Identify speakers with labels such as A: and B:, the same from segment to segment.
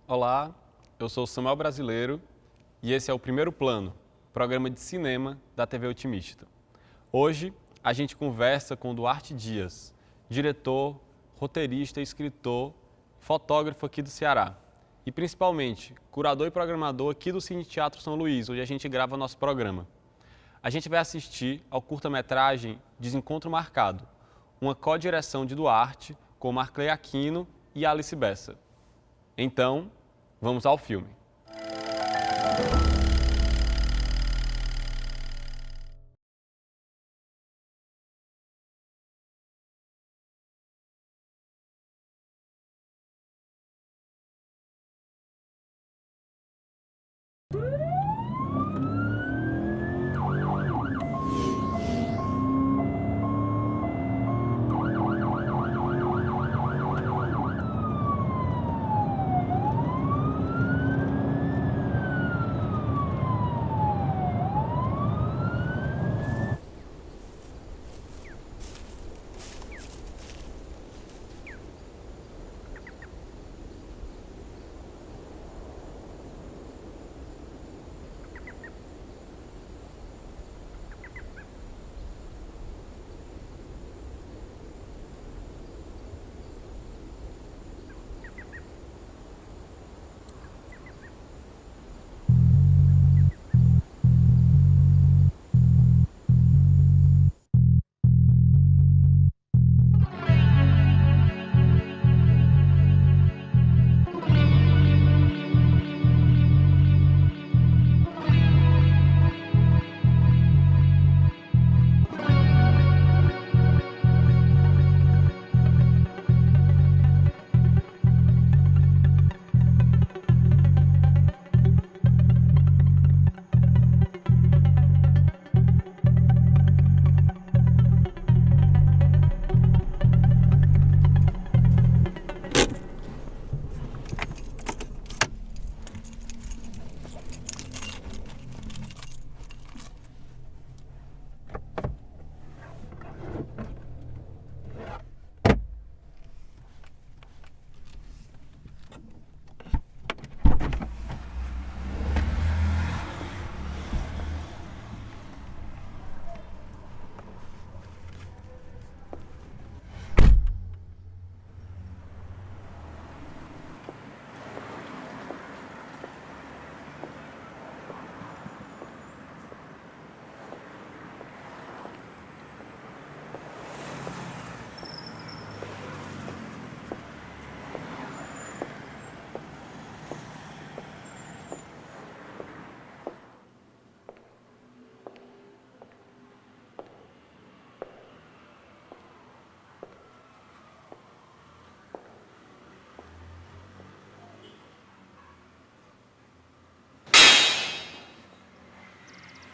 A: Olá, eu sou Samuel Brasileiro e esse é o Primeiro Plano, programa de cinema da TV Otimista. Hoje a gente conversa com Duarte Dias, diretor, roteirista, escritor, fotógrafo aqui do Ceará e principalmente curador e programador aqui do Cine Teatro São Luís, onde a gente grava nosso programa. A gente vai assistir ao curta-metragem Desencontro Marcado, uma co-direção de Duarte com Marclay Aquino e Alice Bessa. Então, vamos ao filme.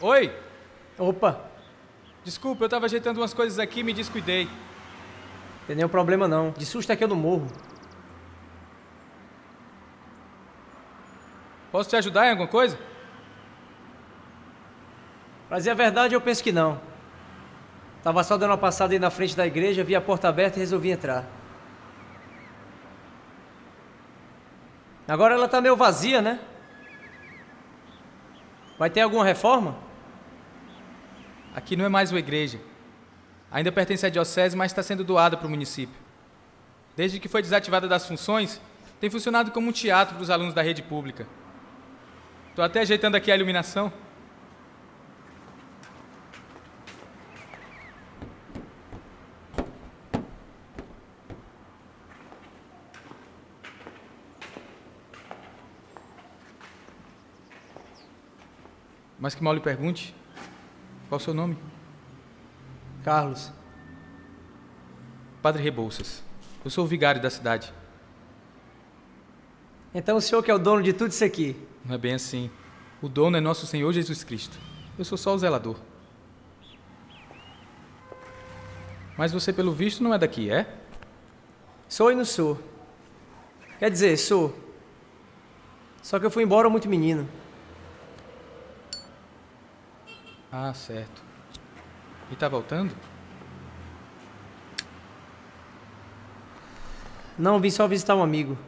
B: Oi!
C: Opa,
B: Desculpa, eu tava ajeitando umas coisas aqui e me descuidei.
C: tem nenhum problema não. De susto é que eu não morro.
B: Posso te ajudar em alguma coisa?
C: Pra dizer a verdade, eu penso que não. Tava só dando uma passada aí na frente da igreja, vi a porta aberta e resolvi entrar. Agora ela tá meio vazia, né? Vai ter alguma reforma?
B: Aqui não é mais uma igreja. Ainda pertence à diocese, mas está sendo doada para o município. Desde que foi desativada das funções, tem funcionado como um teatro para os alunos da rede pública. Estou até ajeitando aqui a iluminação. Mas que mal lhe pergunte, qual o seu nome?
C: Carlos,
B: Padre Rebouças. Eu sou o vigário da cidade.
C: então o senhor que é o dono de tudo isso aqui.
B: Não é bem assim. O dono é nosso Senhor Jesus Cristo. Eu sou só o zelador. Mas você, pelo visto, não é daqui, é?
C: Sou e não sou. Quer dizer, sou. Só que eu fui embora muito menino.
B: Ah, certo. E tá voltando?
C: Não, vim só visitar um amigo.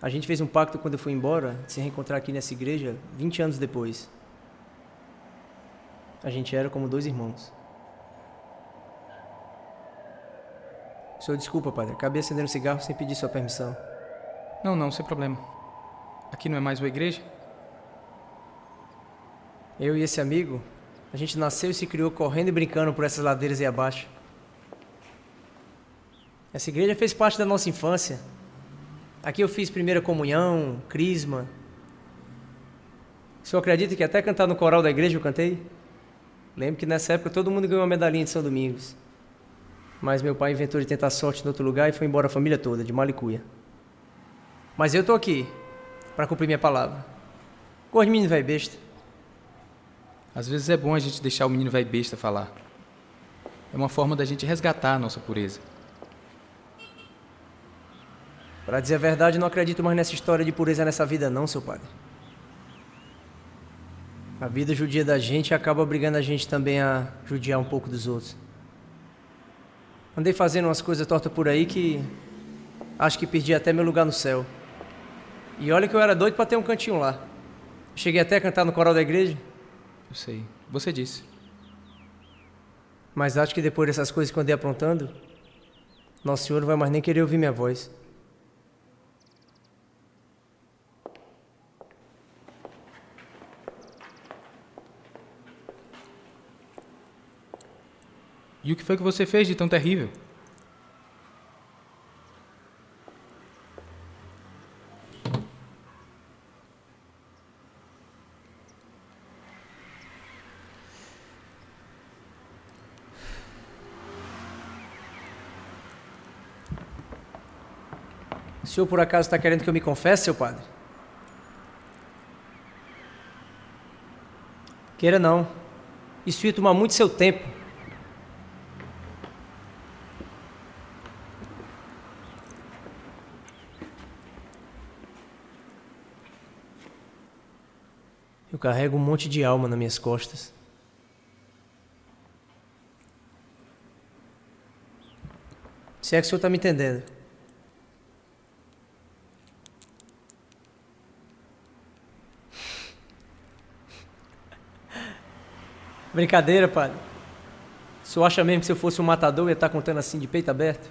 C: A gente fez um pacto quando eu fui embora, de se reencontrar aqui nessa igreja 20 anos depois. A gente era como 2 irmãos. O senhor desculpa, padre. Acabei acendendo um cigarro sem pedir sua permissão.
B: Não, sem problema. Aqui não é mais uma igreja?
C: Eu e esse amigo, a gente nasceu e se criou correndo e brincando por essas ladeiras aí abaixo. Essa igreja fez parte da nossa infância. Aqui eu fiz primeira comunhão, crisma. O senhor acredita que até cantar no coral da igreja eu cantei? Lembro que nessa época todo mundo ganhou uma medalhinha de São Domingos. Mas meu pai inventou de tentar sorte em outro lugar e foi embora a família toda, de Malicuia. Mas eu tô aqui, para cumprir minha palavra. Corre, menino velho besta.
B: Às vezes é bom a gente deixar o menino velho besta falar. É uma forma da gente resgatar a nossa pureza.
C: Para dizer a verdade, eu não acredito mais nessa história de pureza nessa vida não, seu padre. A vida judia da gente acaba obrigando a gente também a judiar um pouco dos outros. Andei fazendo umas coisas tortas por aí que acho que perdi até meu lugar no céu. E olha que eu era doido para ter um cantinho lá. Cheguei até a cantar no coral da igreja.
B: Eu sei, você disse.
C: Mas acho que depois dessas coisas que eu andei aprontando, Nosso Senhor não vai mais nem querer ouvir minha voz.
B: E o que foi que você fez de tão terrível?
C: O senhor por acaso está querendo que eu me confesse, seu padre? Queira não. Isso ia tomar muito seu tempo. Eu carrego um monte de alma nas minhas costas. Se é que o senhor está me entendendo. Brincadeira, padre. O senhor acha mesmo que se eu fosse um matador eu ia estar contando assim de peito aberto?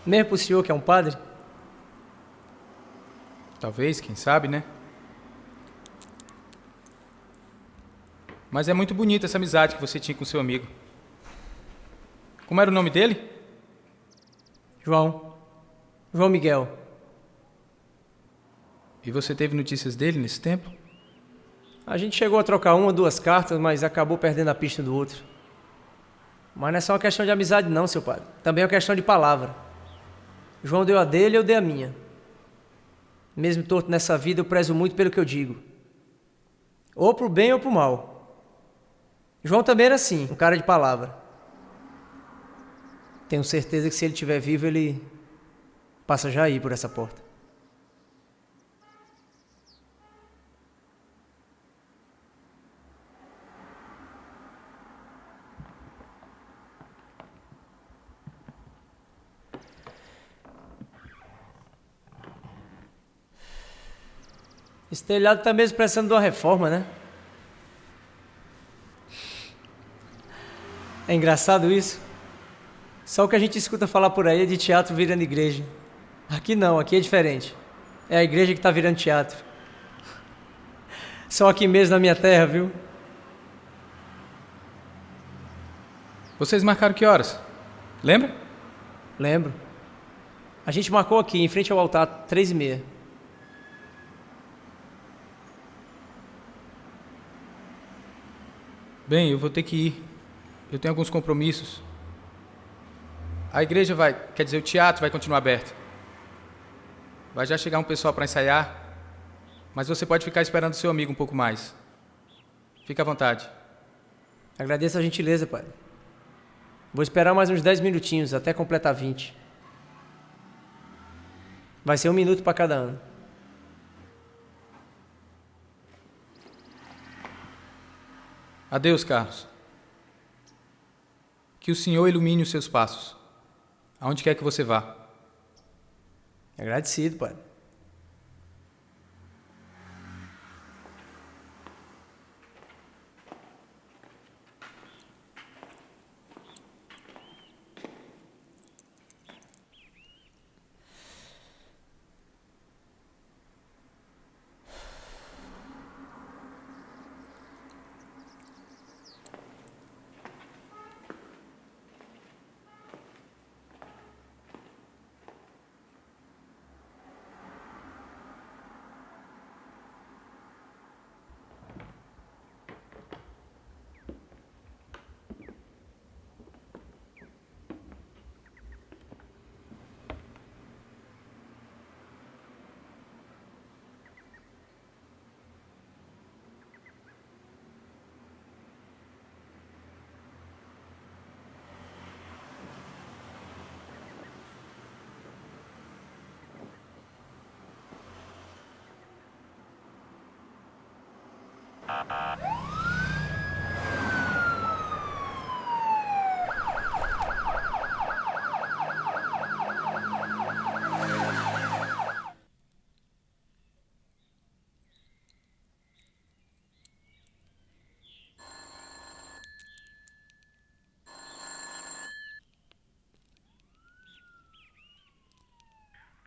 C: Mesmo pro senhor que é um padre?
B: Talvez, quem sabe, né? Mas é muito bonita essa amizade que você tinha com seu amigo. Como era o nome dele?
C: João Miguel.
B: E você teve notícias dele nesse tempo?
C: A gente chegou a trocar 1 ou 2 cartas, mas acabou perdendo a pista do outro. Mas não é só uma questão de amizade não, seu padre. Também é uma questão de palavra. João deu a dele, eu dei a minha. Mesmo torto nessa vida, eu prezo muito pelo que eu digo. Ou pro bem ou pro mal. João também era assim, um cara de palavra. Tenho certeza que se ele estiver vivo, ele passa já aí por essa porta. Esse telhado está mesmo precisando de uma reforma, né? É engraçado isso. Só o que a gente escuta falar por aí é de teatro virando igreja. Aqui não, aqui é diferente. É a igreja que está virando teatro. Só aqui mesmo na minha terra, viu?
B: Vocês marcaram que horas? Lembra?
C: Lembro. A gente marcou aqui, em frente ao altar, 3h30.
B: Bem, eu vou ter que ir. Eu tenho alguns compromissos. A igreja quer dizer, o teatro vai continuar aberto. Vai já chegar um pessoal para ensaiar, mas você pode ficar esperando seu amigo um pouco mais. Fique à vontade.
C: Agradeço a gentileza, pai. Vou esperar mais uns 10 minutinhos, até completar 20. Vai ser 1 minuto para cada ano.
B: Adeus, Carlos. Que o Senhor ilumine os seus passos, aonde quer que você vá.
C: Agradecido, pai.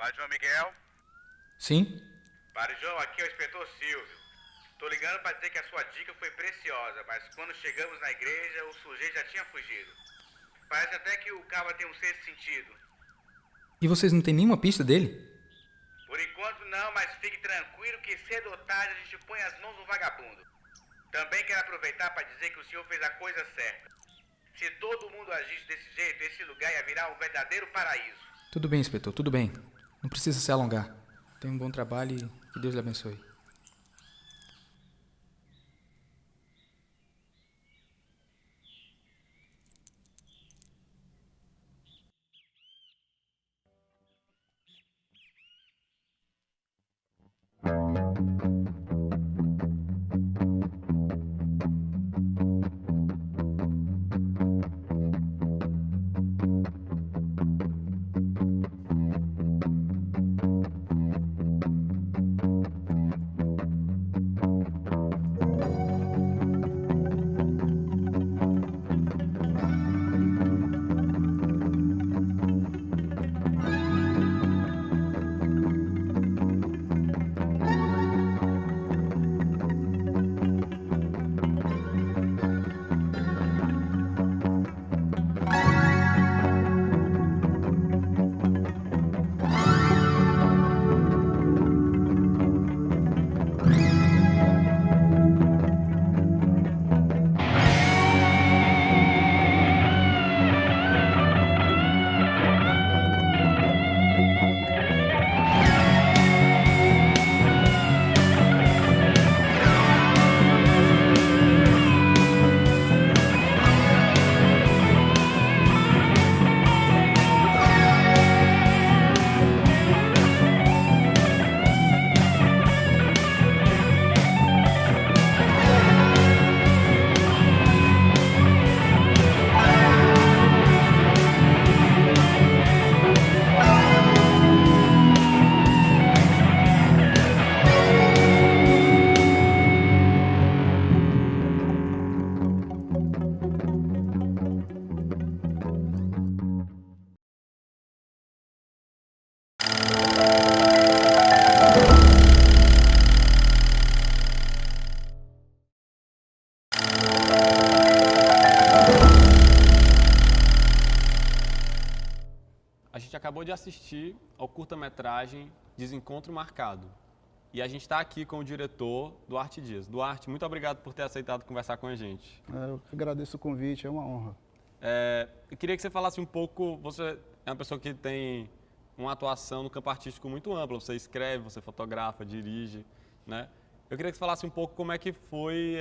D: Padre João Miguel?
B: Sim?
D: Padre João, aqui é o inspetor Silvio. Tô ligando para dizer que a sua dica foi preciosa, mas quando chegamos na igreja, o sujeito já tinha fugido. Parece até que o cabra tem um sexto sentido.
B: E vocês não têm nenhuma pista dele?
D: Por enquanto não, mas fique tranquilo que cedo ou tarde a gente põe as mãos no vagabundo. Também quero aproveitar para dizer que o senhor fez a coisa certa. Se todo mundo agisse desse jeito, esse lugar ia virar um verdadeiro paraíso.
B: Tudo bem, inspetor, tudo bem. Não precisa se alongar. Tenha um bom trabalho e que Deus lhe abençoe.
A: A gente acabou de assistir ao curta-metragem Desencontro Marcado. E a gente está aqui com o diretor, Duarte Dias. Duarte, muito obrigado por ter aceitado conversar com a gente.
E: Eu agradeço o convite, é uma honra.
A: Eu queria que você falasse um pouco, você é uma pessoa que tem uma atuação no campo artístico muito ampla, você escreve, você fotografa, dirige, né? Eu queria que você falasse um pouco como é que foi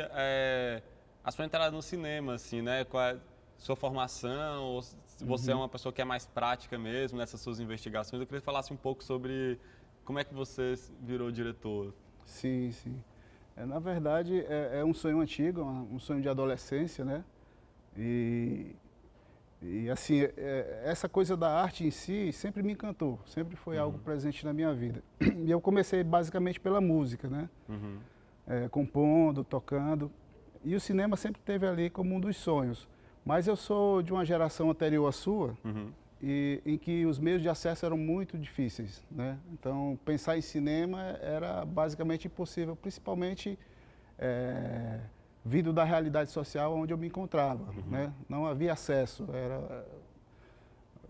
A: a sua entrada no cinema, assim, né? Qual é a sua formação, ou se você é uma pessoa que é mais prática mesmo nessas suas investigações. Eu queria que você falasse um pouco sobre como é que você virou diretor.
E: Sim, sim. Na verdade, é um sonho antigo, um sonho de adolescência, né? E assim, essa coisa da arte em si sempre me encantou, sempre foi algo presente na minha vida. E eu comecei basicamente pela música, né? Compondo, tocando. E o cinema sempre esteve ali como um dos sonhos. Mas eu sou de uma geração anterior à sua, em que os meios de acesso eram muito difíceis, né? Então, pensar em cinema era basicamente impossível, principalmente vindo da realidade social onde eu me encontrava, né? Não havia acesso.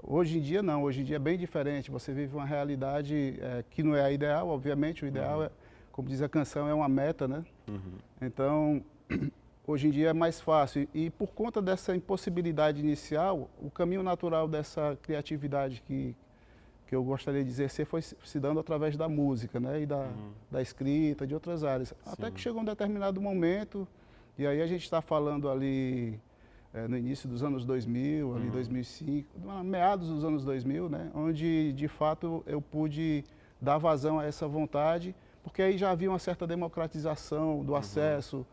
E: Hoje em dia, não. Hoje em dia é bem diferente. Você vive uma realidade que não é a ideal, obviamente. O ideal é, como diz a canção, é uma meta, né? Então, hoje em dia é mais fácil. E por conta dessa impossibilidade inicial, o caminho natural dessa criatividade que eu gostaria de exercer foi se dando através da música, né? E da escrita, de outras áreas. Sim. Até que chegou um determinado momento, e aí a gente está falando ali no início dos anos 2000, ali 2005, meados dos anos 2000, né? Onde, de fato, eu pude dar vazão a essa vontade, porque aí já havia uma certa democratização do acesso,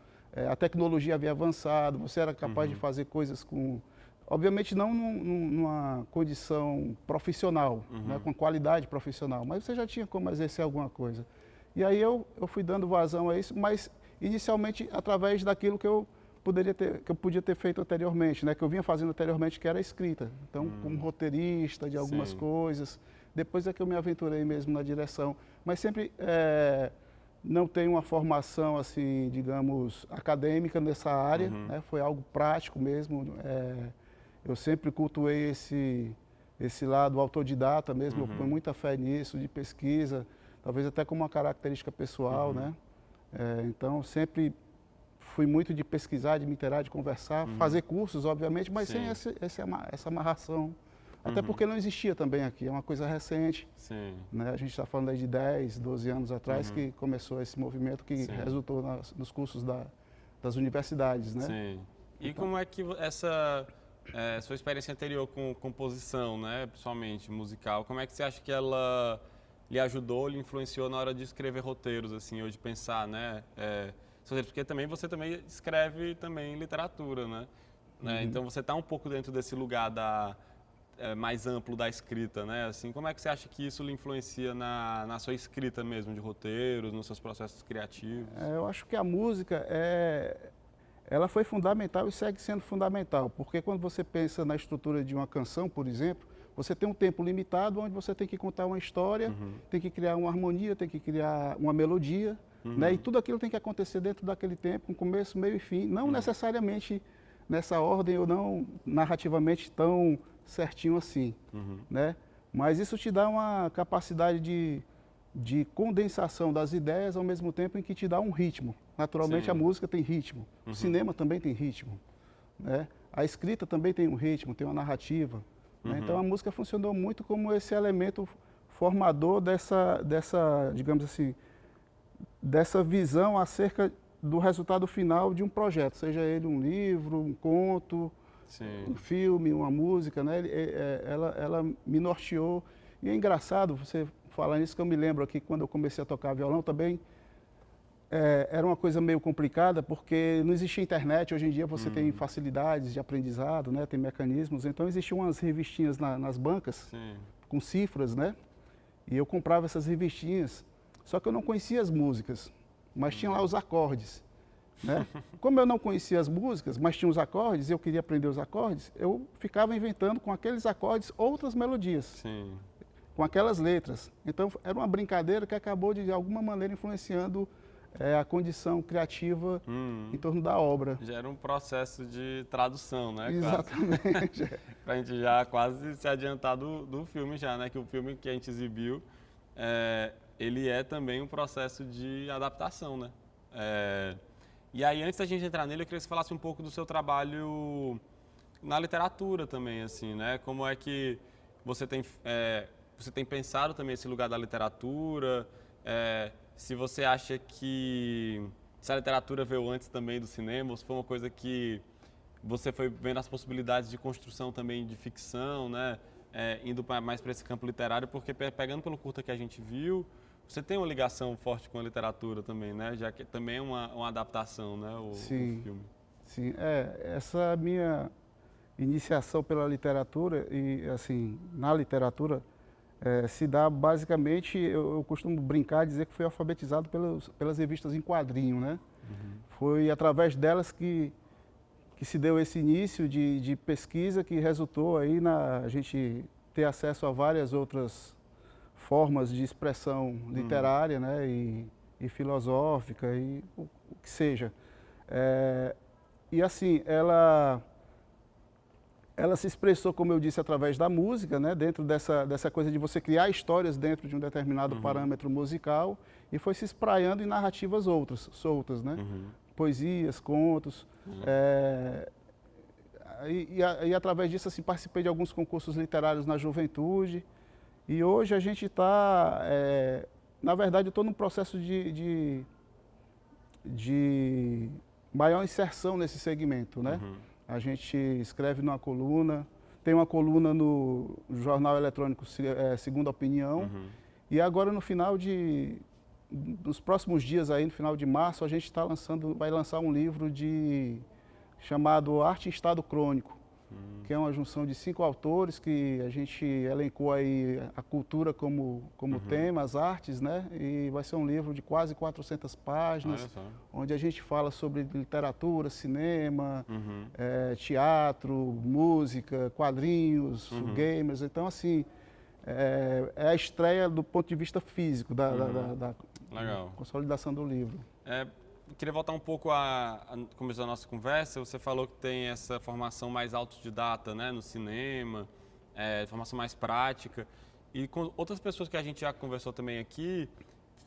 E: a tecnologia havia avançado, você era capaz de fazer coisas com... Obviamente não numa condição profissional, né, com qualidade profissional, mas você já tinha como exercer alguma coisa. E aí eu fui dando vazão a isso, mas inicialmente através daquilo que eu podia ter feito anteriormente, né, que eu vinha fazendo anteriormente, que era a escrita. Então, como roteirista de algumas coisas, Depois é que eu me aventurei mesmo na direção. Mas sempre não tenho uma formação, assim, digamos, acadêmica nessa área, né? Foi algo prático mesmo. Eu sempre cultuei esse lado autodidata mesmo, eu ponho muita fé nisso, de pesquisa, talvez até como uma característica pessoal, né? Então, sempre fui muito de pesquisar, de me inteirar, de conversar, fazer cursos, obviamente, mas sem essa amarração. Até porque não existia também aqui, é uma coisa recente.
A: Sim.
E: Né? A gente está falando aí de 10, 12 anos atrás que começou esse movimento que resultou nos cursos das universidades, né?
A: Sim. E como é que essa sua experiência anterior com composição, né, pessoalmente, musical, como é que você acha que ela lhe ajudou, lhe influenciou na hora de escrever roteiros, assim, ou de pensar, né? Porque também você também escreve também literatura, né? Então você está um pouco dentro desse lugar mais amplo da escrita, né? Assim, como é que você acha que isso lhe influencia na sua escrita mesmo, de roteiros, nos seus processos criativos?
E: Eu acho que a música ela foi fundamental e segue sendo fundamental, porque quando você pensa na estrutura de uma canção, por exemplo, você tem um tempo limitado onde você tem que contar uma história, tem que criar uma harmonia, tem que criar uma melodia, né? E tudo aquilo tem que acontecer dentro daquele tempo, com começo, meio e fim, não necessariamente nessa ordem ou não narrativamente tão certinho assim, né? Mas isso te dá uma capacidade de condensação das ideias ao mesmo tempo em que te dá um ritmo. Naturalmente a música tem ritmo, o cinema também tem ritmo, né? A escrita também tem um ritmo, tem uma narrativa, né? Então a música funcionou muito como esse elemento formador dessa, digamos assim, dessa visão acerca do resultado final de um projeto, seja ele um livro, um conto, um filme, uma música, né? Ela me norteou. E é engraçado você falar nisso, que eu me lembro aqui, quando eu comecei a tocar violão também, era uma coisa meio complicada, porque não existia internet. Hoje em dia você tem facilidades de aprendizado, né? Tem mecanismos. Então existiam umas revistinhas nas bancas, com cifras, né? E eu comprava essas revistinhas, só que eu não conhecia as músicas, mas tinha lá os acordes. Né? Como eu não conhecia as músicas, mas tinha os acordes, eu queria aprender os acordes, eu ficava inventando com aqueles acordes outras melodias, com aquelas letras. Então era uma brincadeira que acabou de alguma maneira influenciando a condição criativa em torno da obra.
A: Já era um processo de tradução, né?
E: Exatamente.
A: Para a gente já quase se adiantar do filme já, né? Que o filme que a gente exibiu, ele é também um processo de adaptação, né? E aí, antes da gente entrar nele, eu queria que você falasse um pouco do seu trabalho na literatura também, assim, né? Como é que você tem pensado também esse lugar da literatura, se você acha que se a literatura veio antes também do cinema, ou se foi uma coisa que você foi vendo as possibilidades de construção também de ficção, né? Indo mais para esse campo literário, porque pegando pelo curta que a gente viu, você tem uma ligação forte com a literatura também, né? Já que também é uma adaptação, né? O filme.
E: Sim, essa minha iniciação pela literatura e assim na literatura se dá basicamente, eu costumo brincar, dizer que fui alfabetizado pelas revistas em quadrinho, né? Foi através delas que se deu esse início de pesquisa que resultou aí a gente ter acesso a várias outras formas de expressão literária, né, e filosófica, e o que seja. E assim, ela se expressou, como eu disse, através da música, né, dentro dessa coisa de você criar histórias dentro de um determinado parâmetro musical, e foi se espraiando em narrativas soltas, né? Poesias, contos. E através disso, assim, participei de alguns concursos literários na juventude. E hoje a gente está, na verdade, eu estou num processo de maior inserção nesse segmento, né? A gente escreve numa coluna, tem uma coluna no jornal eletrônico Segunda Opinião, e agora nos próximos dias aí, no final de março, a gente vai lançar um livro chamado Arte em Estado Crônico, que é uma junção de 5 autores que a gente elencou aí a cultura como tema, as artes, né? E vai ser um livro de quase 400 páginas, onde a gente fala sobre literatura, cinema, teatro, música, quadrinhos, gamers. Então, assim, é a estreia do ponto de vista físico da
A: Legal.
E: consolidação do livro.
A: Eu queria voltar um pouco no começo da nossa conversa. Você falou que tem essa formação mais autodidata, né, no cinema, formação mais prática. E com outras pessoas que a gente já conversou também aqui,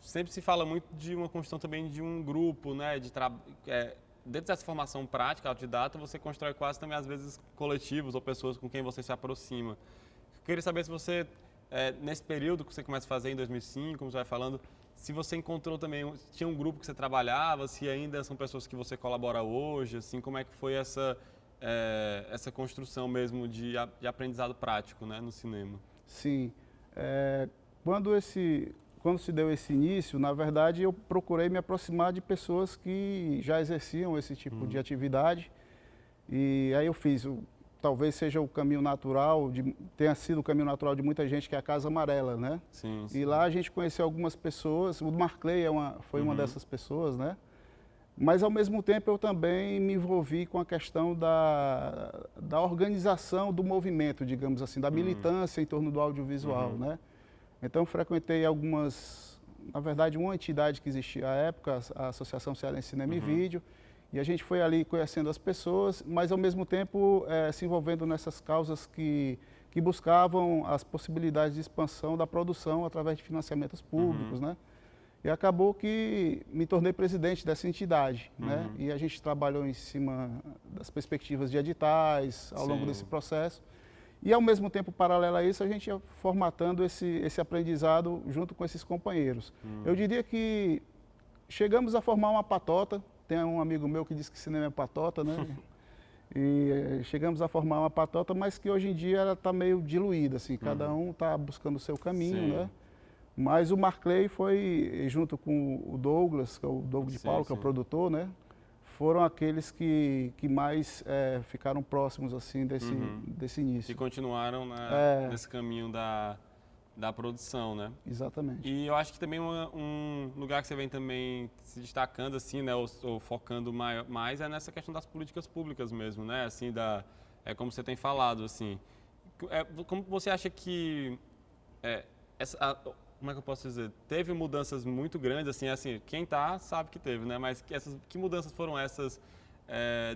A: sempre se fala muito de uma construção também de um grupo, né, dentro dessa formação prática, autodidata, você constrói quase também, às vezes, coletivos ou pessoas com quem você se aproxima. Eu queria saber se você, nesse período que você começa a fazer em 2005, como você vai falando, se você encontrou também, tinha um grupo que você trabalhava, se ainda são pessoas que você colabora hoje, assim, como é que foi essa construção mesmo de aprendizado prático, né, no cinema?
E: Sim. Quando se deu esse início, na verdade, eu procurei me aproximar de pessoas que já exerciam esse tipo de atividade. E aí eu fiz, talvez seja o caminho natural, tenha sido o caminho natural de muita gente, que é a Casa Amarela, né?
A: Sim.
E: E lá a gente conheceu algumas pessoas, o Marclay foi uma dessas pessoas, né? Mas, ao mesmo tempo, eu também me envolvi com a questão da organização do movimento, digamos assim, da militância em torno do audiovisual, né? Então, frequentei na verdade, uma entidade que existia à época, a Associação Cearense Cinema e Vídeo, e a gente foi ali conhecendo as pessoas, mas, ao mesmo tempo, se envolvendo nessas causas que buscavam as possibilidades de expansão da produção através de financiamentos públicos, né? E acabou que me tornei presidente dessa entidade, né? E a gente trabalhou em cima das perspectivas de editais ao longo desse processo. E, ao mesmo tempo, paralelo a isso, a gente ia formatando esse aprendizado junto com esses companheiros. Eu diria que chegamos a formar uma patota. Tem um amigo meu que diz que cinema é patota, né? E chegamos a formar uma patota, mas que hoje em dia ela está meio diluída, assim. Cada um está buscando o seu caminho, né? Mas o Marclay foi, junto com o Douglas, que é o Douglas de Paulo, que é o produtor, né? Foram aqueles que mais ficaram próximos, assim, desse início.
A: E continuaram nesse caminho da produção, né?
E: Exatamente.
A: E eu acho que também um lugar que você vem também se destacando, assim, né? Ou focando mais é nessa questão das políticas públicas mesmo, né? Assim, como você tem falado, assim. Como você acha que como é que eu posso dizer? Teve mudanças muito grandes, assim, quem sabe que teve, né? Mas que mudanças foram essas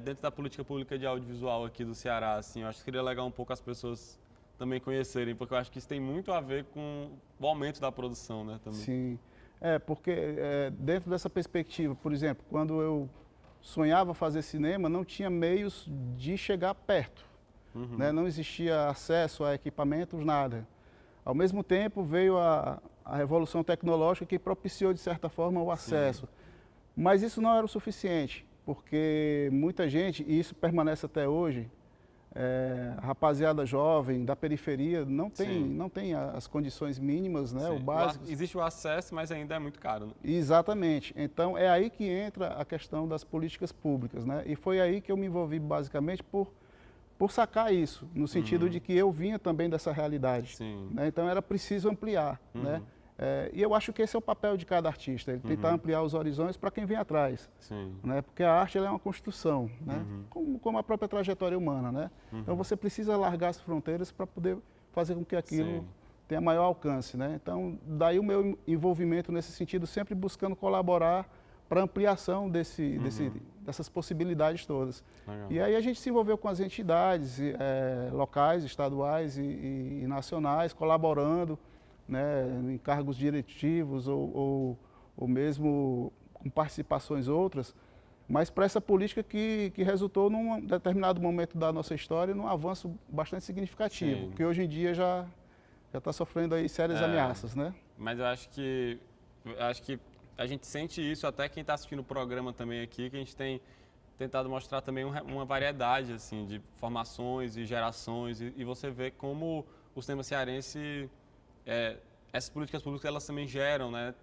A: dentro da política pública de audiovisual aqui do Ceará, assim? Eu acho que seria legal um pouco as pessoas também conhecerem, porque eu acho que isso tem muito a ver com o aumento da produção, né? Também.
E: Sim, porque dentro dessa perspectiva, por exemplo, quando eu sonhava fazer cinema, não tinha meios de chegar perto, né? Não existia acesso a equipamentos, nada. Ao mesmo tempo, veio a revolução tecnológica que propiciou, de certa forma, o acesso. Mas isso não era o suficiente, porque muita gente, e isso permanece até hoje, a rapaziada jovem da periferia não tem as condições mínimas, né, o básico.
A: Existe o acesso, mas ainda é muito caro, né?
E: Exatamente. Então, é aí que entra a questão das políticas públicas, né? E foi aí que eu me envolvi, basicamente, por sacar isso, no sentido de que eu vinha também dessa realidade. Né? Então, era preciso ampliar. Né? E eu acho que esse é o papel de cada artista, ele tentar ampliar os horizontes para quem vem atrás. Né? Porque a arte ela é uma construção, né? Como a própria trajetória humana. Né? Então, você precisa largar as fronteiras para poder fazer com que aquilo tenha maior alcance. Né? Então, daí o meu envolvimento nesse sentido, sempre buscando colaborar para ampliação dessas possibilidades todas. Legal. E aí a gente se envolveu com as entidades locais, estaduais e nacionais, colaborando, né, em cargos diretivos ou mesmo com participações outras, mas para essa política que resultou num determinado momento da nossa história num avanço bastante significativo, que hoje em dia já está sofrendo aí sérias ameaças, né?
A: Mas eu acho que a gente sente isso, até quem está assistindo o programa também aqui, que a gente tem tentado mostrar também uma variedade assim, de formações e gerações, e você vê como o cinema cearense, essas políticas públicas, elas também geram, né,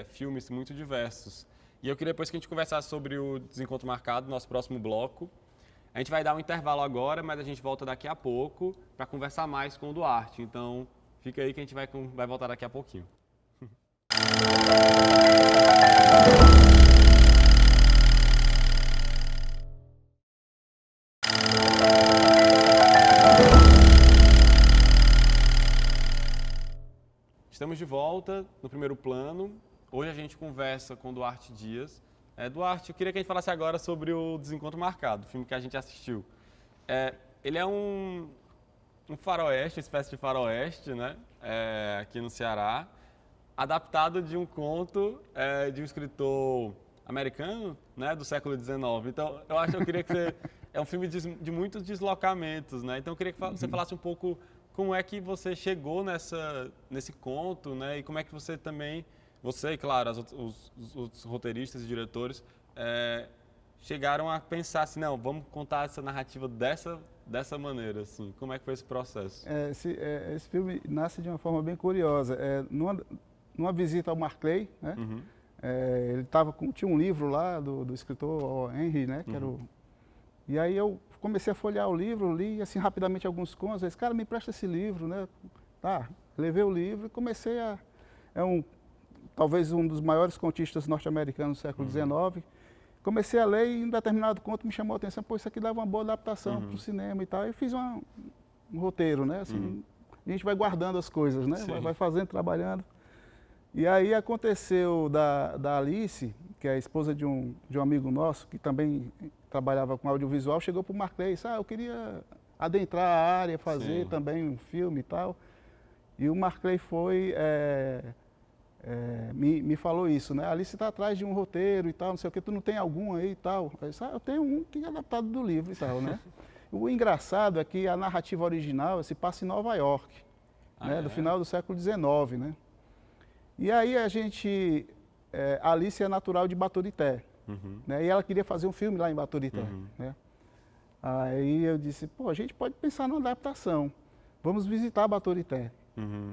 A: filmes muito diversos. E eu queria depois que a gente conversasse sobre o Desencontro Marcado, nosso próximo bloco. A gente vai dar um intervalo agora, mas a gente volta daqui a pouco para conversar mais com o Duarte. Então, fica aí que a gente vai voltar daqui a pouquinho. volta no primeiro plano. Hoje a gente conversa com Duarte Dias. Duarte, eu queria que a gente falasse agora sobre o Desencontro Marcado, o filme que a gente assistiu. Ele é um faroeste, uma espécie de faroeste, né? Aqui no Ceará, adaptado de um conto de um escritor americano, né? Do século XIX. Então, eu queria que você... É um filme de muitos deslocamentos, né? Então, eu queria que você falasse um pouco como é que você chegou nesse conto, né? E como é que você também... Você e, claro, os roteiristas e diretores chegaram a pensar assim, não, vamos contar essa narrativa dessa maneira, assim. Como é que foi esse processo?
E: Esse filme nasce de uma forma bem curiosa. Numa visita ao Marclay, né?
A: Uhum.
E: Ele tinha um livro lá do escritor Henry, né? Que era e aí eu comecei a folhear o livro, li assim rapidamente alguns contos. Eu disse, cara, me empresta esse livro, né? Tá, levei o livro e comecei a... talvez um dos maiores contistas norte-americanos do século XIX. Comecei a ler e em um determinado conto me chamou a atenção, pô, isso aqui dava uma boa adaptação para o cinema e tal. E fiz um roteiro, né? Assim, a gente vai guardando as coisas, né? Vai fazendo, trabalhando. E aí aconteceu da Alice, que é a esposa de um amigo nosso, que também trabalhava com audiovisual, chegou para o Marclay e disse, eu queria adentrar a área, fazer também um filme e tal. E o Marclay foi... me falou isso, né? Alice está atrás de um roteiro e tal, não sei o que, tu não tem algum aí e tal? Eu disse, eu tenho um que é adaptado do livro e tal, né? O engraçado é que a narrativa original se passa em Nova York, né? Do final do século XIX, né? E aí a Alice é natural de Baturité, né? E ela queria fazer um filme lá em Baturité, né? Aí eu disse, pô, a gente pode pensar numa adaptação, vamos visitar Baturité.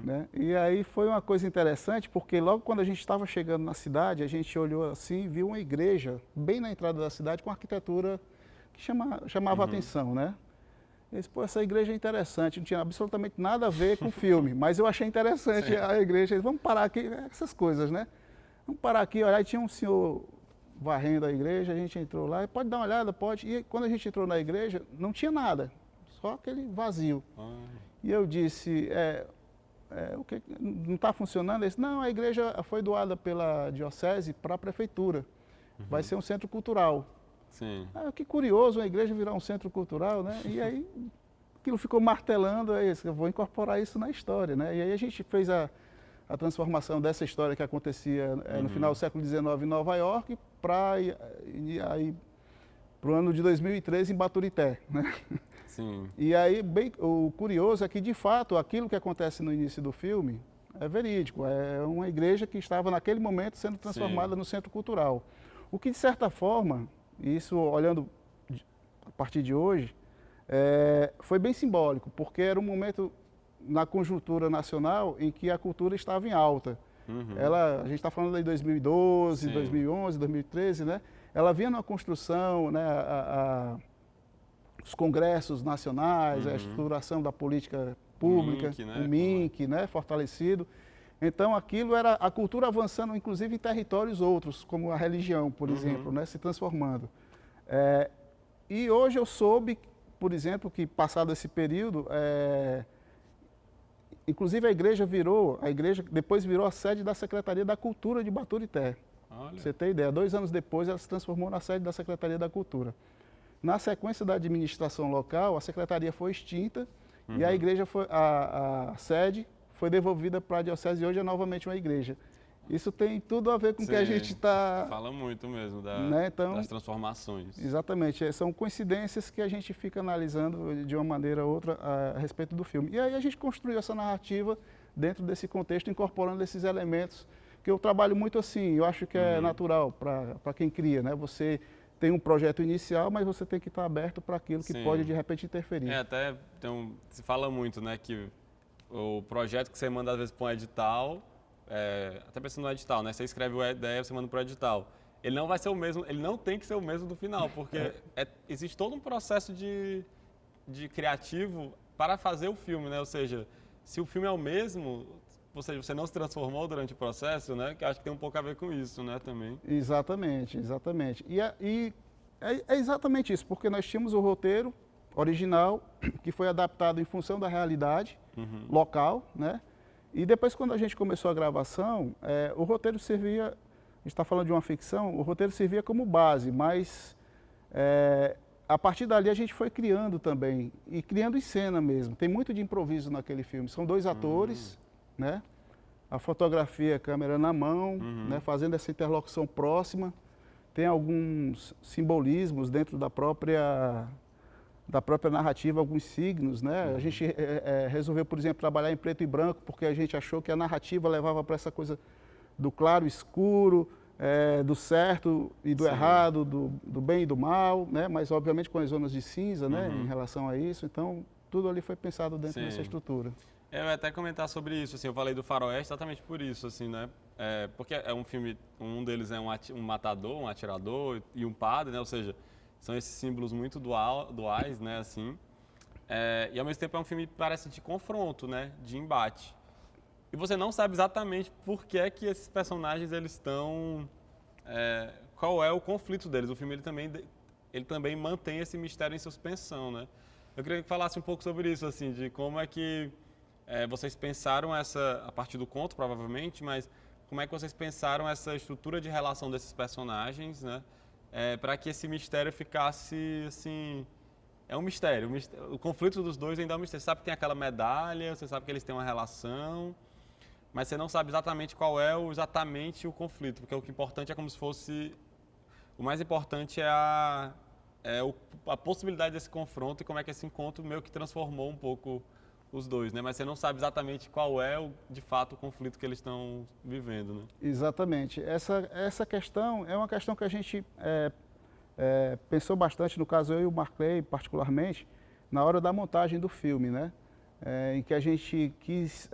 E: Né? E aí foi uma coisa interessante, porque logo quando a gente estava chegando na cidade, a gente olhou assim e viu uma igreja bem na entrada da cidade com arquitetura que chamava a atenção, né? Eu disse, pô, essa igreja é interessante, não tinha absolutamente nada a ver com o filme, mas eu achei interessante a igreja. Eu disse, vamos parar aqui, essas coisas, né? Vamos parar aqui, olhar, e tinha um senhor varrendo a igreja, a gente entrou lá, e pode dar uma olhada, pode. E quando a gente entrou na igreja, não tinha nada, só aquele vazio. E eu disse, o que não está funcionando? Ele disse, não, a igreja foi doada pela diocese para a prefeitura. Vai ser um centro cultural.
A: Sim.
E: Que curioso, a igreja virar um centro cultural, né? E aí aquilo ficou martelando, eu vou incorporar isso na história, né? E aí a gente fez a transformação dessa história que acontecia no final do século XIX em Nova York para o ano de 2013 em Baturité, né?
A: Sim.
E: E aí, o curioso é que, de fato, aquilo que acontece no início do filme é verídico. É uma igreja que estava, naquele momento, sendo transformada no centro cultural. O que, de certa forma, isso olhando a partir de hoje, foi bem simbólico, porque era um momento na conjuntura nacional em que a cultura estava em alta. A gente está falando de 2012, 2011, 2013, né? Ela vinha numa construção, né? Os congressos nacionais, a estruturação da política pública, o MINC, né, fortalecido. Então, aquilo era a cultura avançando, inclusive, em territórios outros, como a religião, por exemplo, né, se transformando. E hoje eu soube, por exemplo, que passado esse período, inclusive a igreja depois virou a sede da Secretaria da Cultura de Baturité. Pra você ter ideia, 2 anos depois ela se transformou na sede da Secretaria da Cultura. Na sequência da administração local, a secretaria foi extinta e a igreja a sede foi devolvida para a diocese e hoje é novamente uma igreja. Isso tem tudo a ver com o que a gente está...
A: Fala muito mesmo
E: né? Então,
A: das transformações.
E: Exatamente, são coincidências que a gente fica analisando de uma maneira ou outra a respeito do filme. E aí a gente construiu essa narrativa dentro desse contexto, incorporando esses elementos que eu trabalho muito assim, eu acho que é natural para quem cria, né? Você tem um projeto inicial, mas você tem que estar aberto para aquilo que pode, de repente, interferir.
A: Até se fala muito, né, que o projeto que você manda, às vezes, para um edital, até pensando no edital, né, você escreve a ideia, você manda para o edital. Ele não vai ser o mesmo, ele não tem que ser o mesmo do final, porque existe todo um processo de criativo para fazer o filme, né, ou seja, se o filme é o mesmo... Ou seja, você não se transformou durante o processo, né? Que acho que tem um pouco a ver com isso, né, também.
E: Exatamente, exatamente. E é exatamente isso, porque nós tínhamos o roteiro original, que foi adaptado em função da realidade local, né? E depois, quando a gente começou a gravação, o roteiro servia, a gente está falando de uma ficção, o roteiro servia como base, mas a partir dali a gente foi criando também, e criando em cena mesmo. Tem muito de improviso naquele filme. São 2 atores, né? A fotografia, a câmera na mão, né? Fazendo essa interlocução próxima. Tem alguns simbolismos dentro da própria narrativa, alguns signos, né? A gente resolveu, por exemplo, trabalhar em preto e branco, porque a gente achou que a narrativa levava para essa coisa do claro e escuro, do certo e do errado, do bem e do mal, né? Mas obviamente com as zonas de cinza, né? Em relação a isso. Então, tudo ali foi pensado dentro dessa estrutura.
A: Eu ia até comentar sobre isso, assim, eu falei do Faroeste exatamente por isso, assim, né? Porque é um filme, um deles é um matador, um atirador e um padre, né? Ou seja, são esses símbolos muito duais, né? Assim. E ao mesmo tempo é um filme que parece de confronto, né? De embate. E você não sabe exatamente por que é que esses personagens eles estão... qual é o conflito deles. O filme ele também mantém esse mistério em suspensão, né? Eu queria que falasse um pouco sobre isso, assim, de como é que vocês pensaram a partir do conto, provavelmente, mas como é que vocês pensaram essa estrutura de relação desses personagens, né? Para que esse mistério ficasse, assim... É um mistério. O conflito dos dois ainda é um mistério. Você sabe que tem aquela medalha, você sabe que eles têm uma relação, mas você não sabe exatamente qual é exatamente o conflito, porque o que é importante é como se fosse... O mais importante é a possibilidade desse confronto e como é que esse encontro meio que transformou um pouco os dois, né? Mas você não sabe exatamente qual é, de fato, o conflito que eles estão vivendo, né?
E: Exatamente. Essa questão é uma questão que a gente pensou bastante, no caso eu e o Marclay particularmente, na hora da montagem do filme, né? Em que a gente quis,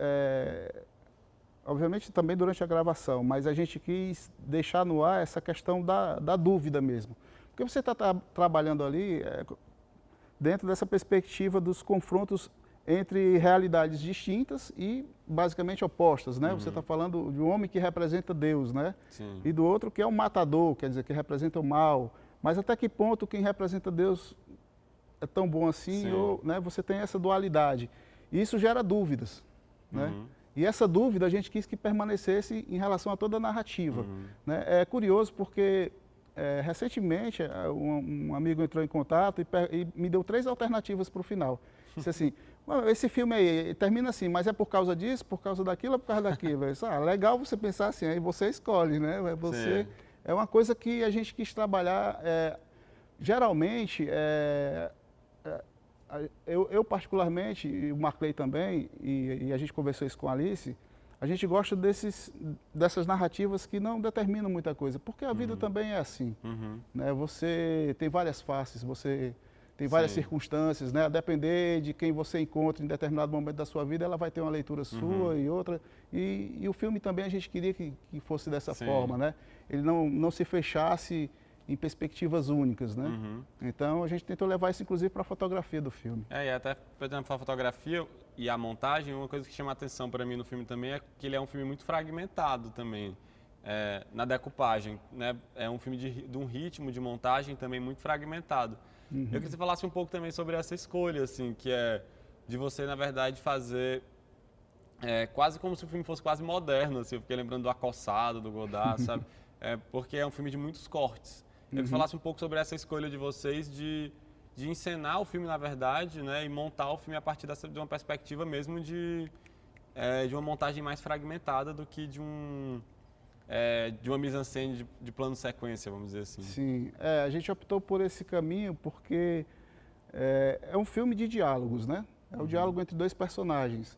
E: obviamente também durante a gravação, mas a gente quis deixar no ar essa questão da dúvida mesmo. Porque você está trabalhando ali dentro dessa perspectiva dos confrontos entre realidades distintas e basicamente opostas, né? Você está falando de um homem que representa Deus, né?
A: Sim.
E: E do outro que é um matador, quer dizer, que representa o mal. Mas até que ponto quem representa Deus é tão bom assim, ou, né, você tem essa dualidade. E isso gera dúvidas, né? E essa dúvida a gente quis que permanecesse em relação a toda a narrativa. Né? É curioso porque recentemente um amigo entrou em contato e me deu 3 alternativas para o final. Disse assim, esse filme aí termina assim, mas é por causa disso, por causa daquilo ou por causa daquilo? Eu disse, legal você pensar assim, aí você escolhe, né? É uma coisa que a gente quis trabalhar, geralmente, eu particularmente, e o Marclay também, e a gente conversou isso com a Alice, a gente gosta dessas narrativas que não determinam muita coisa, porque a vida também é assim. Né? Você tem várias faces, você tem várias circunstâncias, né? A depender de quem você encontra em determinado momento da sua vida, ela vai ter uma leitura sua e outra. E o filme também a gente queria que fosse dessa forma, né? Ele não se fechasse em perspectivas únicas, né? Então a gente tentou levar isso inclusive para a fotografia do filme.
A: E até, por exemplo, a fotografia e a montagem, uma coisa que chama a atenção para mim no filme também é que ele é um filme muito fragmentado também, na decupagem, né? É um filme de um ritmo de montagem também muito fragmentado. Eu queria que você falasse um pouco também sobre essa escolha, assim, que é de você, na verdade, fazer quase como se o filme fosse quase moderno, assim, eu fiquei lembrando do Acossado, do Godard, sabe? Porque é um filme de muitos cortes. Eu queria que você falasse um pouco sobre essa escolha de vocês de encenar o filme, na verdade, né, e montar o filme a partir de uma perspectiva mesmo de uma montagem mais fragmentada do que de uma mise-en-scène de plano sequência, vamos dizer assim.
E: Sim, a gente optou por esse caminho porque é um filme de diálogos, né? É o diálogo entre 2 personagens.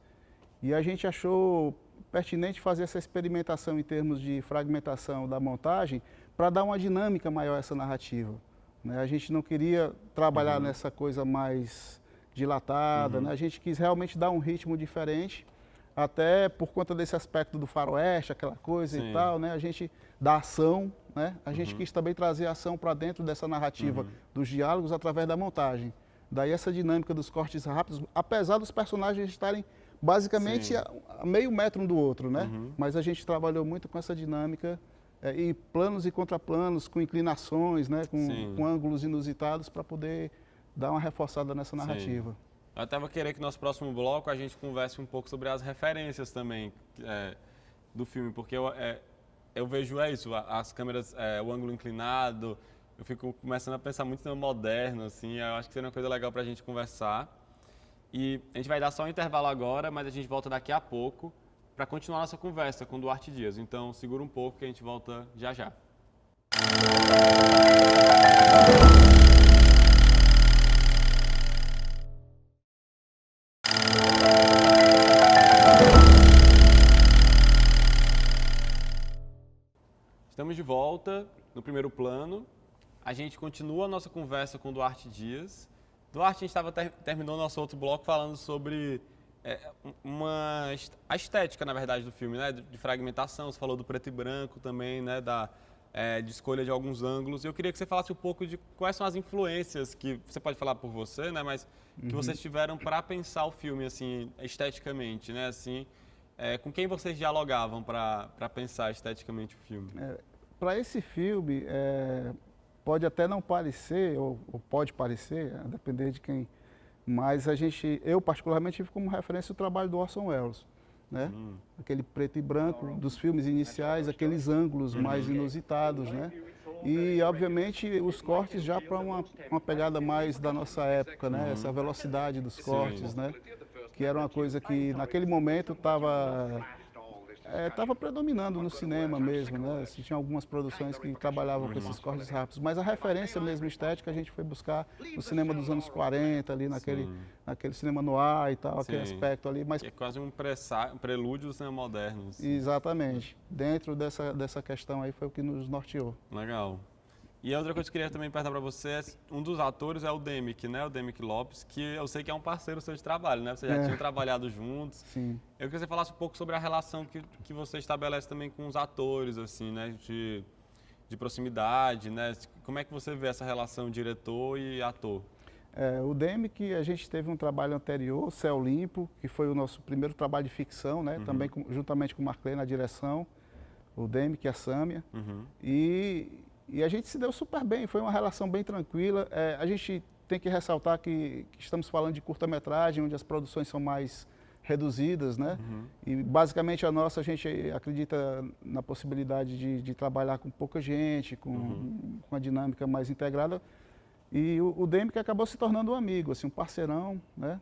E: E a gente achou pertinente fazer essa experimentação em termos de fragmentação da montagem para dar uma dinâmica maior a essa narrativa. Né? A gente não queria trabalhar nessa coisa mais dilatada, né? A gente quis realmente dar um ritmo diferente, até por conta desse aspecto do faroeste, aquela coisa e tal, né? A gente da ação, né? A gente quis também trazer a ação para dentro dessa narrativa dos diálogos através da montagem. Daí essa dinâmica dos cortes rápidos, apesar dos personagens estarem basicamente a meio metro um do outro, né? Mas a gente trabalhou muito com essa dinâmica e planos e contraplanos, com inclinações, né? Com ângulos inusitados para poder dar uma reforçada nessa narrativa.
A: Eu até vou querer que no nosso próximo bloco a gente converse um pouco sobre as referências também do filme, porque eu vejo isso, as câmeras, o ângulo inclinado, eu fico começando a pensar muito no moderno, assim, eu acho que seria uma coisa legal para a gente conversar. E a gente vai dar só um intervalo agora, mas a gente volta daqui a pouco para continuar nossa conversa com o Duarte Dias. Então, segura um pouco que a gente volta já já. Estamos de volta no primeiro plano. A gente continua a nossa conversa com o Duarte Dias. Duarte, a gente terminou nosso outro bloco falando sobre a estética, na verdade, do filme, né? De fragmentação, você falou do preto e branco também, né? De escolha de alguns ângulos. Eu queria que você falasse um pouco de quais são as influências que você pode falar por você, né? Mas que vocês tiveram para pensar o filme, assim, esteticamente, né? Assim, com quem vocês dialogavam para pensar esteticamente o filme?
E: Para esse filme, pode até não parecer, ou pode parecer, a depender de quem, mas eu particularmente tive como referência o trabalho do Orson Welles, né? Aquele preto e branco dos filmes iniciais, aqueles ângulos mais inusitados, né? E, obviamente, os cortes já para uma pegada mais da nossa época, né? Essa velocidade dos cortes, né? Que era uma coisa que, naquele momento, estava predominando no cinema mesmo, né? Tinha algumas produções que trabalhavam com esses cortes rápidos, mas a referência mesmo estética a gente foi buscar no cinema dos anos 40, ali naquele cinema noir e tal, aquele aspecto ali. Mas
A: é quase um prelúdio do cinema moderno. Assim.
E: Exatamente. Dentro dessa questão aí foi o que nos norteou.
A: Legal. E a outra coisa que eu queria também perguntar para você é, um dos atores é o Demick, né? O Demick Lopes, que eu sei que é um parceiro seu de trabalho, né? Vocês já tinham trabalhado juntos.
E: Sim.
A: Eu queria que você falasse um pouco sobre a relação que você estabelece também com os atores, assim, né? De proximidade, né? Como é que você vê essa relação diretor e ator?
E: O Demick, a gente teve um trabalho anterior, Céu Limpo, que foi o nosso primeiro trabalho de ficção, né? Também juntamente com o Marclay na direção, o Demick e a Sâmia. E a gente se deu super bem, foi uma relação bem tranquila. A gente tem que ressaltar que estamos falando de curta-metragem, onde as produções são mais reduzidas, né? E basicamente a gente acredita na possibilidade de trabalhar com pouca gente, com uma dinâmica mais integrada. E o Demick acabou se tornando um amigo, assim, um parceirão, né?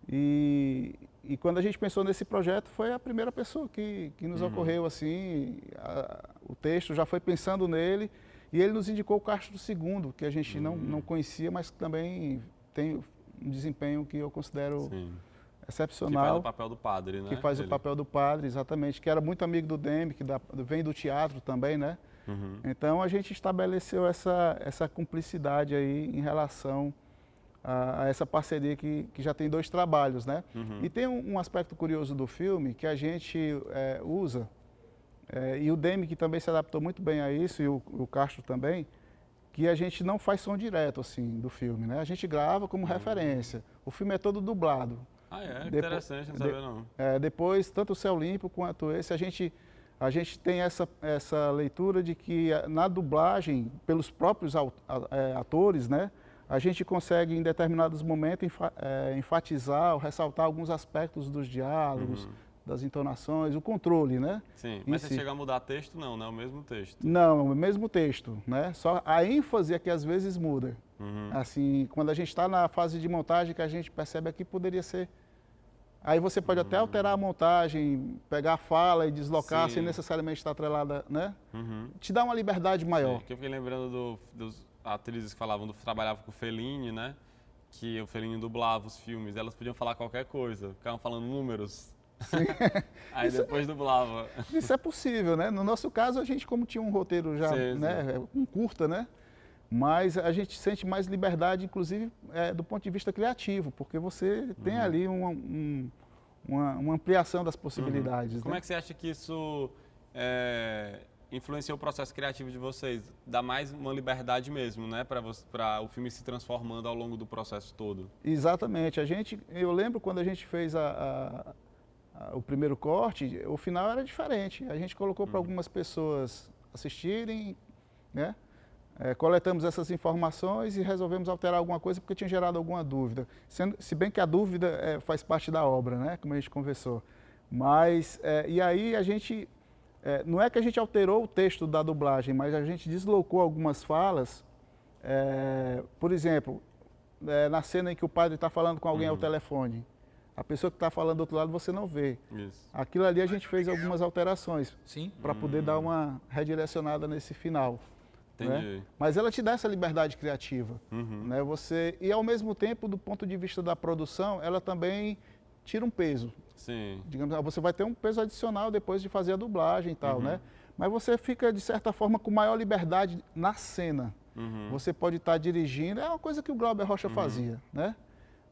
E: E quando a gente pensou nesse projeto, foi a primeira pessoa que nos ocorreu, assim, o texto já foi pensando nele, e ele nos indicou o Castro II, que a gente não conhecia, mas que também tem um desempenho que eu considero excepcional.
A: Que faz o papel do padre, né?
E: Que faz o papel do padre, exatamente, que era muito amigo do Demick, vem do teatro também, né? Então a gente estabeleceu essa cumplicidade aí em relação a essa parceria que já tem 2 trabalhos, né? E tem um aspecto curioso do filme que a gente usa, e o Demick também se adaptou muito bem a isso, e o Castro também, que a gente não faz som direto, assim, do filme, né? A gente grava como referência. O filme é todo dublado.
A: Interessante, não sabia não.
E: Depois, tanto o Céu Limpo quanto esse, a gente tem essa leitura de que na dublagem, pelos próprios atores, né? A gente consegue, em determinados momentos, enfatizar ou ressaltar alguns aspectos dos diálogos, das entonações, o controle, né?
A: Sim, mas você chega a mudar texto? Não, né? O mesmo texto.
E: Não, é o mesmo texto, né? Só a ênfase é que às vezes muda. Assim, quando a gente está na fase de montagem, que a gente percebe aqui poderia ser... Aí você pode até alterar a montagem, pegar a fala e deslocar sem necessariamente estar atrelada, né? Te dá uma liberdade maior.
A: Sim, eu fiquei lembrando dos atrizes que trabalhavam com o Fellini, né? Que o Fellini dublava os filmes, elas podiam falar qualquer coisa, ficavam falando números. Aí depois dublava.
E: Isso é possível, né? No nosso caso, a gente, como tinha um roteiro já, né? Um curta, né? Mas a gente sente mais liberdade, inclusive, do ponto de vista criativo, porque você tem ali uma ampliação das possibilidades.
A: Como
E: né?
A: é que você acha que isso influenciou o processo criativo de vocês? Dá mais uma liberdade mesmo, né? Para o filme se transformando ao longo do processo todo.
E: Exatamente. Eu lembro quando a gente fez o primeiro corte, o final era diferente. A gente colocou para algumas pessoas assistirem, né? coletamos essas informações e resolvemos alterar alguma coisa porque tinha gerado alguma dúvida. Se bem que a dúvida faz parte da obra, né? Como a gente conversou. Mas, e aí a gente, não é que a gente alterou o texto da dublagem, mas a gente deslocou algumas falas. Por exemplo, na cena em que o padre está falando com alguém ao telefone, a pessoa que está falando do outro lado você não vê.
A: Isso.
E: Aquilo ali a gente fez algumas alterações
B: Sim.
E: para poder dar uma redirecionada nesse final.
A: Entendi.
E: Né? Mas ela te dá essa liberdade criativa. Né? E ao mesmo tempo, do ponto de vista da produção, ela também tira um peso.
A: Sim.
E: Digamos, você vai ter um peso adicional depois de fazer a dublagem e tal, né? Mas você fica, de certa forma, com maior liberdade na cena. Você pode estar dirigindo, é uma coisa que o Glauber Rocha fazia, né?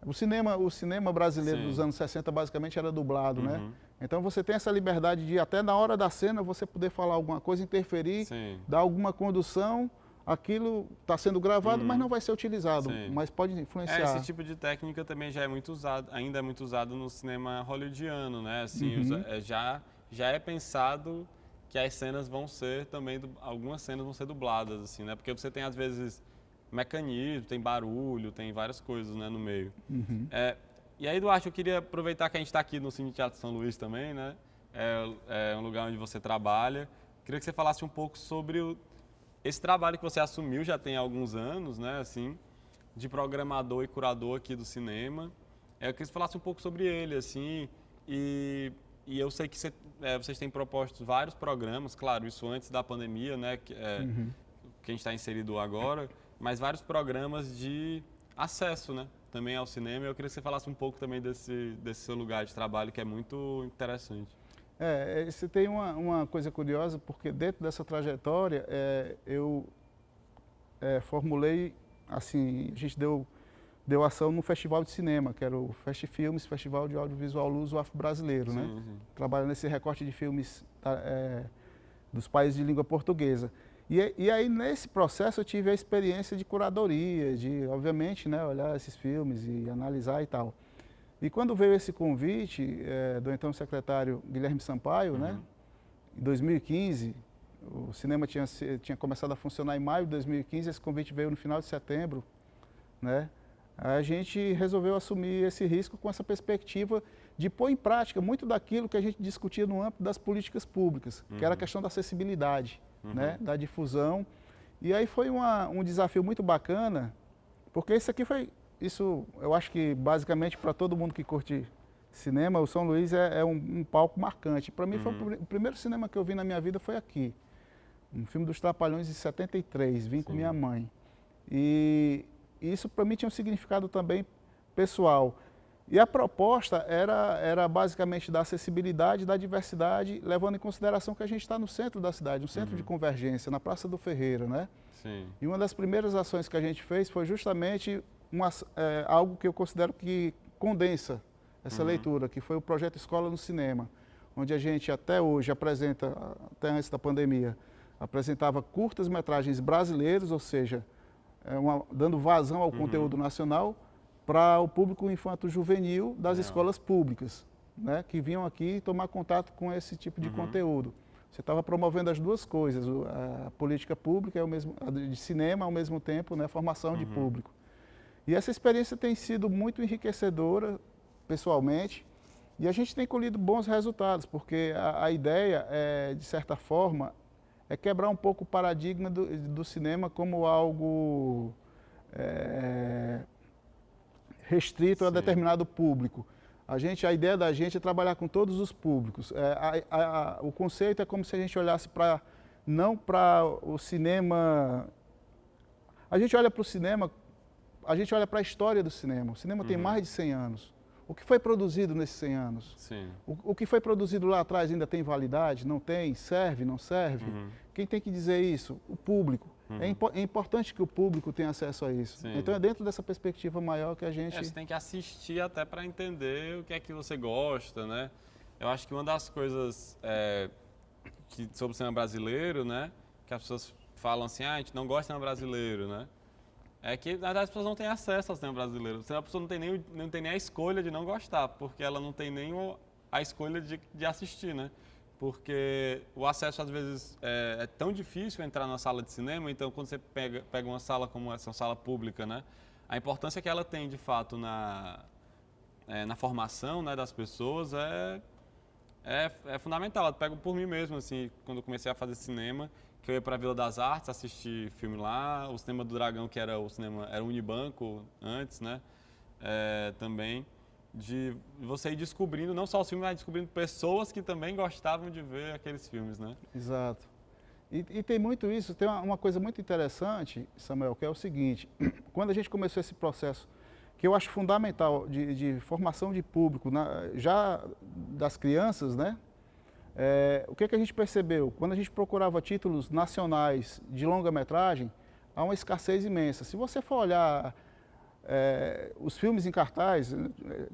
E: O cinema brasileiro
A: Sim.
E: dos anos 60 basicamente era dublado, né? Então você tem essa liberdade de até na hora da cena você poder falar alguma coisa, interferir,
A: Sim.
E: dar alguma condução, aquilo está sendo gravado, mas não vai ser utilizado,
A: Sim.
E: mas pode influenciar.
A: Esse tipo de técnica também já é muito usado, ainda é muito usado no cinema hollywoodiano, né? Assim, já é pensado que as cenas vão ser também, algumas cenas vão ser dubladas, assim, né? Porque você tem, às vezes, mecanismo, tem barulho, tem várias coisas, né, no meio. E aí, Duarte, eu queria aproveitar que a gente está aqui no Cine Teatro São Luís também, né? É um lugar onde você trabalha. Queria que você falasse um pouco sobre esse trabalho que você assumiu já tem alguns anos, né, assim, de programador e curador aqui do cinema. Eu queria que você falasse um pouco sobre ele, assim, e eu sei que vocês têm proposto vários programas, claro, isso antes da pandemia, né, que a gente está inserido agora, mas vários programas de acesso, né, também ao cinema. Eu queria que você falasse um pouco também desse seu lugar de trabalho, que é muito interessante.
E: Você tem uma coisa curiosa, porque dentro dessa trajetória, eu formulei, assim, a gente deu ação no Festival de Cinema, que era o Festifilmes, Festival de Audiovisual Luso Afro-Brasileiro, né?
A: Sim.
E: Trabalhando nesse recorte de filmes dos países de língua portuguesa. E aí, nesse processo, eu tive a experiência de curadoria, de, obviamente, né, olhar esses filmes e analisar e tal. E quando veio esse convite do então secretário Guilherme Sampaio, né, em 2015, o cinema tinha começado a funcionar em maio de 2015, esse convite veio no final de setembro, né, a gente resolveu assumir esse risco com essa perspectiva de pôr em prática muito daquilo que a gente discutia no âmbito das políticas públicas, que era a questão da acessibilidade, né, da difusão. E aí foi um desafio muito bacana, porque isso eu acho que basicamente para todo mundo que curte cinema, o São Luís é um palco marcante. Para mim foi o primeiro cinema que eu vi na minha vida foi aqui. Um filme dos Trapalhões de 73, vim com minha mãe. E isso para mim tinha um significado também pessoal. E a proposta era basicamente da acessibilidade, da diversidade, levando em consideração que a gente está no centro da cidade, um centro de convergência, na Praça do Ferreira, né?
A: Sim.
E: E uma das primeiras ações que a gente fez foi justamente algo que eu considero que condensa essa leitura, que foi o projeto Escola no Cinema, onde a gente até hoje apresenta, até antes da pandemia, apresentava curtas-metragens brasileiros, ou seja, dando vazão ao conteúdo nacional para o público infanto-juvenil das escolas públicas, né, que vinham aqui tomar contato com esse tipo de conteúdo. Você estava promovendo as duas coisas, a política pública a de cinema ao mesmo tempo, né, formação de público. E essa experiência tem sido muito enriquecedora, pessoalmente, e a gente tem colhido bons resultados, porque a ideia, de certa forma, é quebrar um pouco o paradigma do cinema como algo restrito a determinado público. A ideia da gente é trabalhar com todos os públicos. O conceito é como se a gente olhasse não para o cinema... A gente olha para o cinema, a gente olha para a história do cinema. O cinema tem mais de 100 anos. O que foi produzido nesses 100 anos?
A: Sim.
E: O que foi produzido lá atrás ainda tem validade? Não tem? Serve? Não serve? Quem tem que dizer isso? O público. É importante que o público tenha acesso a isso.
A: Sim.
E: Então é dentro dessa perspectiva maior que a gente...
A: Você tem que assistir até para entender o que é que você gosta, né? Eu acho que uma das coisas sobre o cinema brasileiro, né? Que as pessoas falam assim, a gente não gosta de cinema brasileiro, né? É que, na verdade, as pessoas não têm acesso ao cinema brasileiro. A pessoa não tem nem a escolha de não gostar, porque ela não tem nem a escolha de assistir, né? porque o acesso às vezes é tão difícil entrar na sala de cinema, então quando você pega uma sala como essa, uma sala pública, né, a importância que ela tem de fato na formação, né, das pessoas é fundamental. Eu pego por mim mesmo, assim, quando eu comecei a fazer cinema, que eu ia para a Vila das Artes assistir filme lá, o Cinema do Dragão, que era o Unibanco antes, né, também. De você ir descobrindo, não só os filmes, mas descobrindo pessoas que também gostavam de ver aqueles filmes, né?
E: Exato. E tem muito isso, tem uma coisa muito interessante, Samuel, que é o seguinte, quando a gente começou esse processo, que eu acho fundamental de formação de público, já das crianças, né? O que a gente percebeu? Quando a gente procurava títulos nacionais de longa-metragem, há uma escassez imensa. Se você for olhar os filmes em cartaz,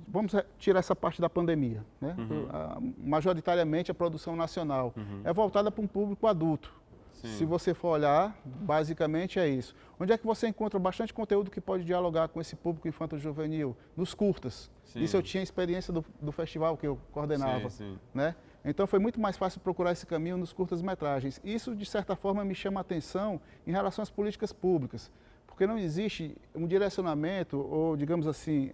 E: vamos tirar essa parte da pandemia, né? Majoritariamente a produção nacional é voltada para um público adulto. Sim. Se você for olhar, basicamente é isso. Onde é que você encontra bastante conteúdo que pode dialogar com esse público infanto-juvenil? Nos curtas. Sim. Isso eu tinha experiência do festival que eu coordenava, né? Então foi muito mais fácil procurar esse caminho nos curtas-metragens. Isso, de certa forma, me chama a atenção em relação às políticas públicas. Porque não existe um direcionamento ou, digamos assim,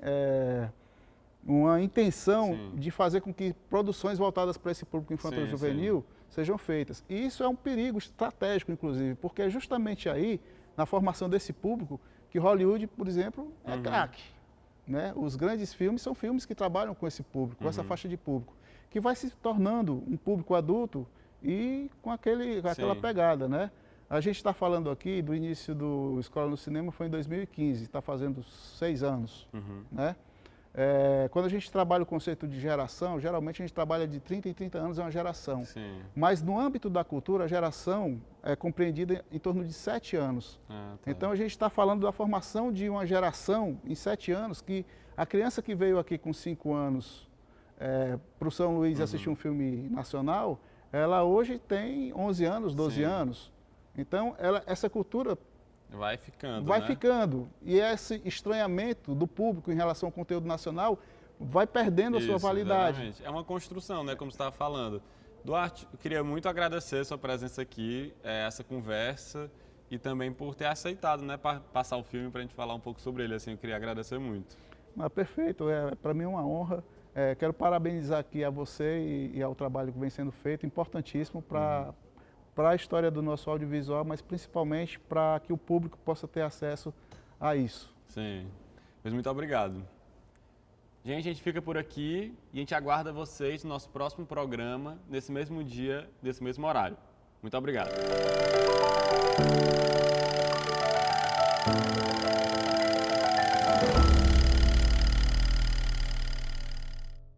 E: uma intenção de fazer com que produções voltadas para esse público infantil-juvenil sejam feitas. E isso é um perigo estratégico, inclusive, porque é justamente aí, na formação desse público, que Hollywood, por exemplo, é craque. Né? Os grandes filmes são filmes que trabalham com esse público, com essa faixa de público, que vai se tornando um público adulto e com aquela pegada, né? A gente está falando aqui do início do Escola no Cinema, foi em 2015, está fazendo 6 anos. Né? Quando a gente trabalha o conceito de geração, geralmente a gente trabalha de 30 em 30 anos, é uma geração. Sim. Mas no âmbito da cultura, a geração é compreendida em torno de 7 anos. Então a gente está falando da formação de uma geração em 7 anos, que a criança que veio aqui com 5 anos para o São Luís assistir um filme nacional, ela hoje tem 11 anos, 12 anos. Então, essa cultura
A: vai ficando,
E: vai
A: né?
E: ficando. E esse estranhamento do público em relação ao conteúdo nacional vai perdendo a sua validade.
A: Exatamente. É uma construção, né? Como você estava falando. Duarte, eu queria muito agradecer a sua presença aqui, essa conversa, e também por ter aceitado, né, passar o filme para a gente falar um pouco sobre ele. Assim, eu queria agradecer muito.
E: Perfeito. Para mim é uma honra. Quero parabenizar aqui a você e ao trabalho que vem sendo feito, importantíssimo para a história do nosso audiovisual, mas principalmente para que o público possa ter acesso a isso.
A: Sim, mas muito obrigado. Gente, a gente fica por aqui e a gente aguarda vocês no nosso próximo programa, nesse mesmo dia, nesse mesmo horário. Muito obrigado.